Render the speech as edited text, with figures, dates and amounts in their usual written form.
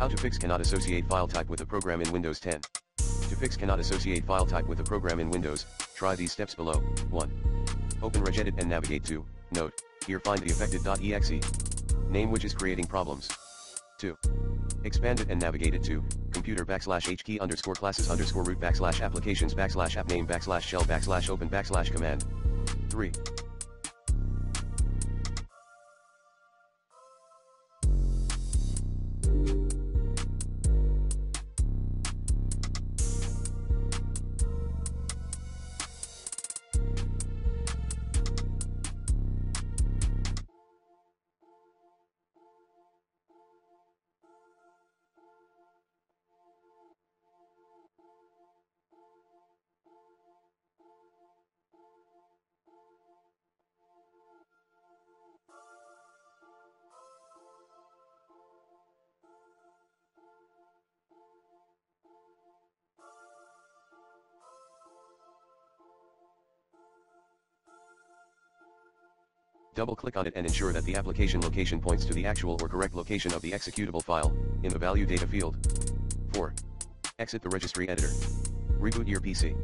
How to fix cannot associate file type with a program in Windows 10. To fix cannot associate file type with a program in Windows, try these steps below. 1. Open regedit and navigate to, note, here find the affected.exe name which is creating problems. 2. Expand it and navigate it to, computer /h key _ classes _ root / applications / app name / shell / open / command. 3. Double-click on it and ensure that the application location points to the actual or correct location of the executable file, in the value data field. 4. Exit the registry editor. Reboot your PC.